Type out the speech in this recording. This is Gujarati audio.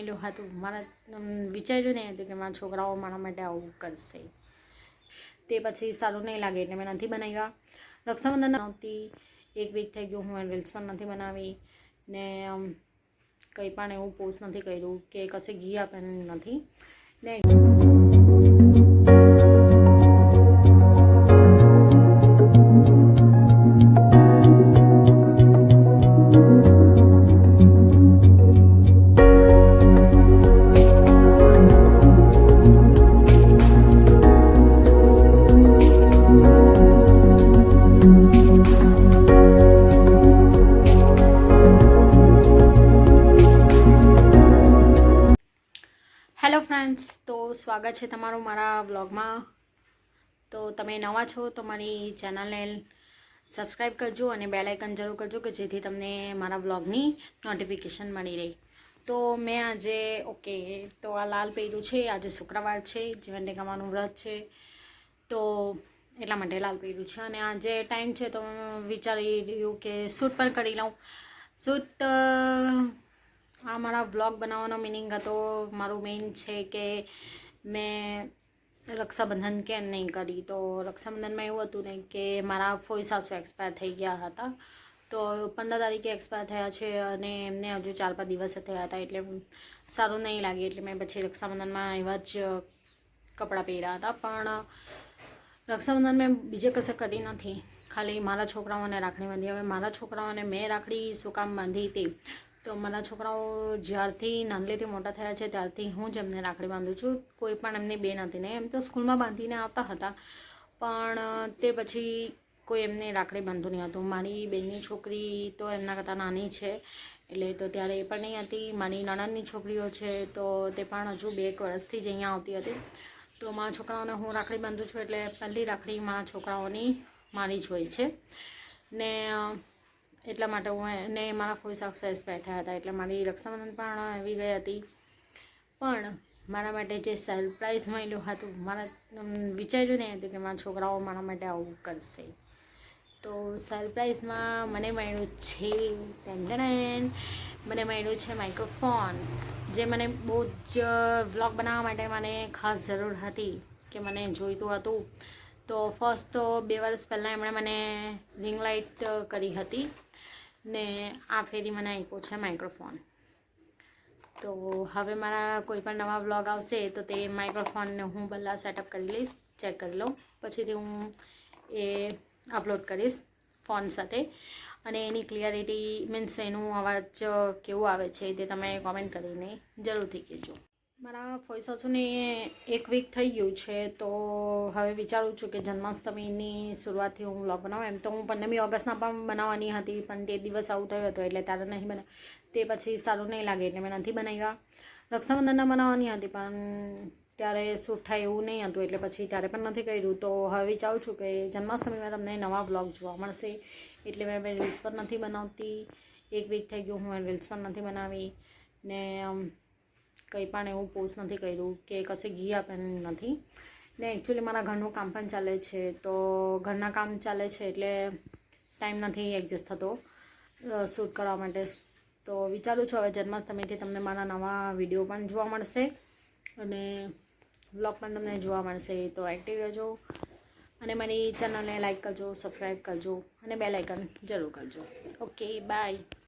મળ્યું હતું મારા વિચાર્યું નહીં હતું કે મારા છોકરાઓ મારા માટે આવું કરશે. તે પછી સારું નહીં લાગે એટલે મેં નથી બનાવ્યા. રક્ષાબંધન આવતી 1 વીક થઈ ગયું, હું રીલ્સ પણ નથી બનાવી ને કંઈ પણ એવું પોસ્ટ નથી કર્યું કે કશે ગયા પણ નથી ને. હેલો ફ્રેન્ડ્સ, તો સ્વાગત છે તમારું મારા વ્લોગમાં. તો તમે નવા છો તો મારી ચેનલને સબસ્ક્રાઈબ કરજો અને બેલ આઇકન જરૂર કરજો કે જેથી તમને મારા વ્લોગની નોટિફિકેશન મળી રહે. તો મેં આજે તો આ લાલ પહેર્યું છે. આજે શુક્રવાર છે, જીવનરેખામાનું વ્રત છે, તો એટલા માટે લાલ પહેર્યું છે. અને આજે ટાઈમ છે તો વિચારી રહ્યું કે શૂટ પણ કરી લઉં. શૂટ આ મારા વ્લોગ બનાવવાનો મિનિંગ હતો. મારું મેઇન છે કે મેં રક્ષાબંધન કેમ નહીં કરી. તો રક્ષાબંધનમાં એવું હતું ને કે મારા ફોઈ સાસુ એક્સપાયર થઈ ગયા હતા. તો 15 તારીખે એક્સપાયર થયા છે અને એમને હજુ 4-5 દિવસ થયા હતા, એટલે સારું નહીં લાગે. એટલે મેં પછી રક્ષાબંધનમાં એવા જ કપડાં પહેર્યા હતા. પણ રક્ષાબંધન મેં બીજે કશે કરી નથી, ખાલી મારા છોકરાઓને રાખડી બાંધી. હવે મારા છોકરાઓને મેં રાખડી શું કામ બાંધી તે તો મારા છોકરાઓ જ્યારથી નાનલેથી મોટા થયા છે ત્યારથી હું જ એમને રાખડી બાંધું છું. કોઈ પણ એમની બેન હતી ને, એમ તો સ્કૂલમાં બાંધીને આવતા હતા, પણ તે પછી કોઈ એમને રાખડી બાંધતું નહીં હતું. મારી બેનની છોકરી તો એમના કરતાં નાની છે, એટલે તો ત્યારે એ પણ નહીં હતી. મારી નણંદની છોકરીઓ છે તો તે પણ હજુ 2 વર્ષથી જ અહીંયા આવતી હતી. તો મારા છોકરાઓને હું રાખડી બાંધું છું, એટલે પહેલી રાખડી મારા છોકરાઓની મારી જ હોય છે ને. એટલા માટે હું ને મારા ફોઈ સાસુ એક્સપાયર થયા હતા, એટલે મારી રક્ષાબંધન પણ આવી ગઈ હતી. પણ મારા માટે જે સરપ્રાઈઝ મળ્યું હતું, મારા વિચાર્યું નહીં હતું કે મારા છોકરાઓ મારા માટે આવું કરશે. તો સરપ્રાઈઝમાં મને મળ્યું છે મને મળ્યું છે માઇક્રોફોન, જે મને બહુ જ વ્લોગ બનાવવા માટે મને ખાસ જરૂર હતી કે મને જોઈતું હતું. તો ફર્સ્ટ તો 2 વર્ષ પહેલાં એમણે મને રિંગ લાઇટ કરી હતી ને આ ફેરી મને આપ્યો છે માઇક્રોફોન. તો હવે મારા કોઈ પણ નવા વ્લોગ આવશે તો તે માઇક્રોફોનને હું પહેલાં સેટઅપ કરી લઈશ, ચેક કરી લઉં, પછીથી હું એ અપલોડ કરીશ ફોન સાથે. અને એની ક્લિયરિટી મીન્સ એનું અવાજ કેવું આવે છે તે તમે કોમેન્ટ કરીને જરૂરથી કહેજો. મારા ફોઈ સાસુને 1 વીક થઈ ગયું છે, તો હવે વિચારું છું કે જન્માષ્ટમીની શરૂઆતથી હું વ્લોગ બનાવું. એમ તો હું 15મી ઓગસ્ટના પણ બનાવવાની હતી, પણ તે દિવસ આવું થયું હતું એટલે ત્યારે નહીં બનાવ. તે પછી સારું નહીં લાગે એટલે મેં નથી બનાવ્યા. રક્ષાબંધનના બનાવવાની હતી પણ ત્યારે શૂટ થાય એવું નહીં હતું, એટલે પછી ત્યારે પણ નથી કર્યું. તો હવે વિચારું છું કે જન્માષ્ટમીમાં તમને નવા વ્લોગ જોવા મળશે, એટલે મેં રીલ્સ પણ નથી બનાવતી. 1 વીક થઈ ગયું, હું રીલ્સ પણ નથી બનાવી ને કંઈ પણ એવું પોસ્ટ નથી કર્યું કે કશે ગયા પણ નથી ને. એકચ્યુઅલી મારા ઘરનું કામ પણ ચાલે છે, તો ઘરના કામ ચાલે છે એટલે ટાઈમ નથી એડજસ્ટ થતો શૂટ કરવા માટે. તો વિચારું છું હવે જન્માષ્ટમીથી તમને મારા નવા વિડીયો પણ જોવા મળશે અને વ્લોગ પણ તમને જોવા મળશે. તો એક્ટિવ રહેજો અને મારી ચેનલને લાઈક કરજો, સબસ્ક્રાઈબ કરજો અને બેલ આઇકન જરૂર કરજો. Okay, by.